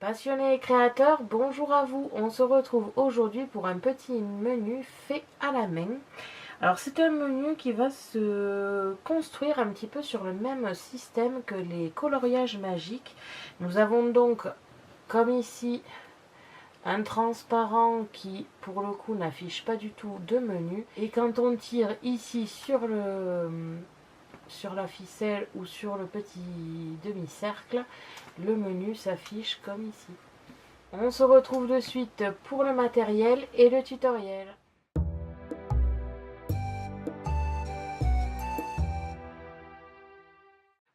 Passionnés et créateurs, bonjour à vous. On se retrouve aujourd'hui pour un petit menu fait à la main. Alors c'est un menu qui va se construire un petit peu sur le même système que les coloriages magiques. Nous avons donc, comme ici, un transparent qui pour le coup n'affiche pas du tout de menu. Et quand on tire ici sur la ficelle ou sur le petit demi-cercle, le menu s'affiche comme ici. On se retrouve de suite pour le matériel et le tutoriel.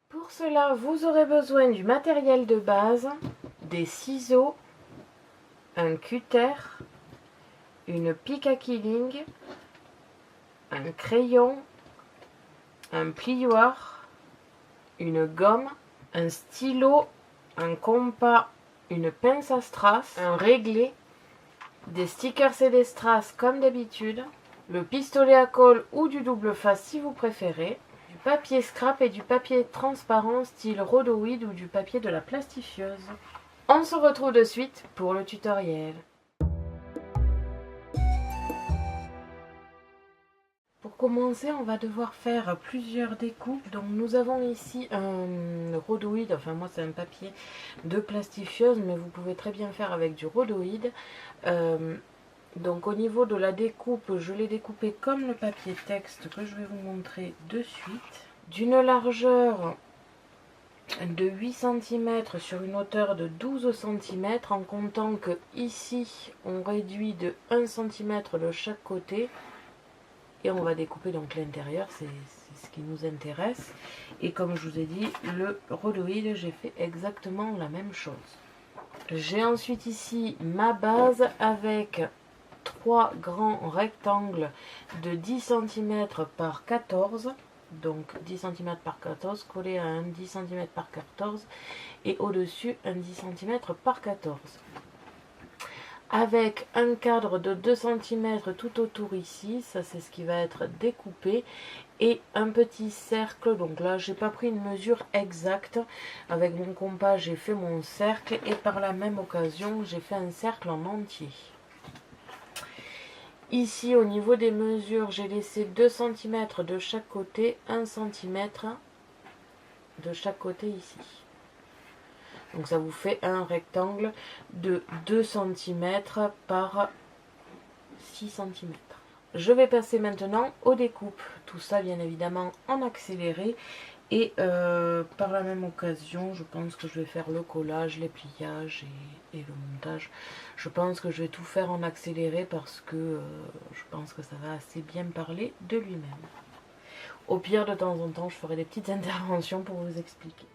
Pour cela, vous aurez besoin du matériel de base, des ciseaux, un cutter, une pique à quilling, un crayon, un plioir, une gomme, un stylo, un compas, une pince à strass, un réglet, des stickers et des strass comme d'habitude, le pistolet à colle ou du double face si vous préférez, du papier scrap et du papier transparent style rhodoïde ou du papier de la plastifieuse. On se retrouve de suite pour le tutoriel. Pour commencer, on va devoir faire plusieurs découpes. Donc nous avons ici un rhodoïde, enfin moi c'est un papier de plastifieuse, mais vous pouvez très bien faire avec du rhodoïde. Donc au niveau de la découpe, je l'ai découpé comme le papier texte que je vais vous montrer de suite. D'une largeur de 8 cm sur une hauteur de 12 cm, en comptant que ici on réduit de 1 cm de chaque côté. Et on va découper donc l'intérieur, c'est ce qui nous intéresse. Et comme je vous ai dit, le rhodoïde, j'ai fait exactement la même chose. J'ai ensuite ici ma base avec 3 grands rectangles de 10 cm par 14. Donc 10 cm par 14 collé à un 10 cm par 14 et au-dessus un 10 cm par 14. Avec un cadre de 2 cm tout autour ici, ça c'est ce qui va être découpé, et un petit cercle. Donc là j'ai pas pris une mesure exacte, avec mon compas j'ai fait mon cercle et par la même occasion j'ai fait un cercle en entier. Ici au niveau des mesures j'ai laissé 2 cm de chaque côté, 1 cm de chaque côté ici. Donc ça vous fait un rectangle de 2 cm par 6 cm. Je vais passer maintenant aux découpes. Tout ça bien évidemment en accéléré. Et par la même occasion, je pense que je vais faire le collage, les pliages et le montage. Je pense que je vais tout faire en accéléré parce que je pense que ça va assez bien parler de lui-même. Au pire, de temps en temps, je ferai des petites interventions pour vous expliquer.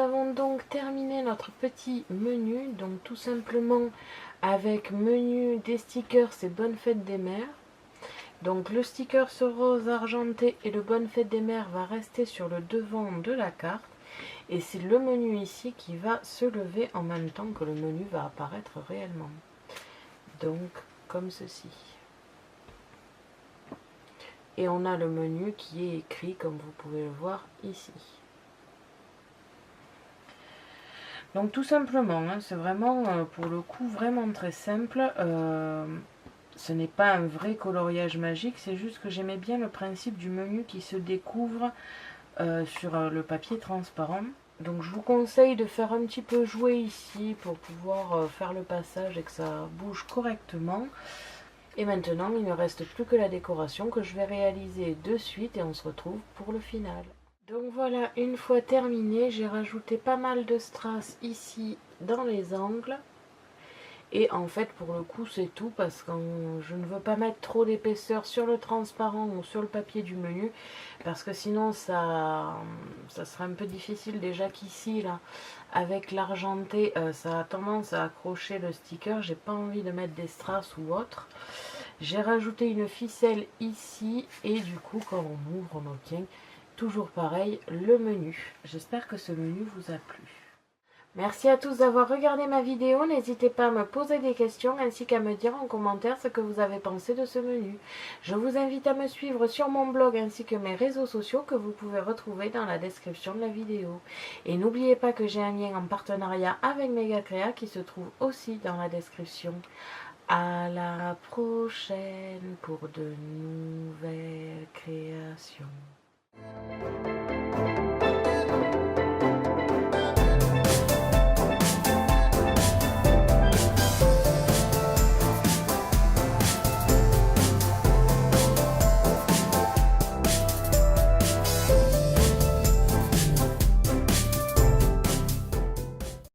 avons donc terminé notre petit menu, donc tout simplement avec menu des stickers et bonne fête des mères. Donc le sticker rose argenté et le bonne fête des mères va rester sur le devant de la carte. Et c'est le menu ici qui va se lever en même temps que le menu va apparaître réellement. Donc comme ceci. Et on a le menu qui est écrit comme vous pouvez le voir ici. Donc tout simplement, hein, c'est vraiment pour le coup vraiment très simple. Ce n'est pas un vrai coloriage magique, c'est juste que j'aimais bien le principe du menu qui se découvre sur le papier transparent. Donc je vous conseille de faire un petit peu jouer ici pour pouvoir faire le passage et que ça bouge correctement. Et maintenant il ne reste plus que la décoration que je vais réaliser de suite et on se retrouve pour le final. Donc voilà, une fois terminé, j'ai rajouté pas mal de strass ici dans les angles. Et en fait, pour le coup, c'est tout parce que je ne veux pas mettre trop d'épaisseur sur le transparent ou sur le papier du menu. Parce que sinon, ça serait un peu difficile. Déjà qu'ici, là, avec l'argenté, ça a tendance à accrocher le sticker. J'ai pas envie de mettre des strass ou autre. J'ai rajouté une ficelle ici. Et du coup, quand on ouvre, on obtient toujours pareil le menu. J'espère que ce menu vous a plu. Merci à tous d'avoir regardé ma vidéo, n'hésitez pas à me poser des questions ainsi qu'à me dire en commentaire ce que vous avez pensé de ce menu. Je vous invite à me suivre sur mon blog ainsi que mes réseaux sociaux que vous pouvez retrouver dans la description de la vidéo. Et n'oubliez pas que j'ai un lien en partenariat avec Megacrea qui se trouve aussi dans la description. À la prochaine pour de nouvelles créations.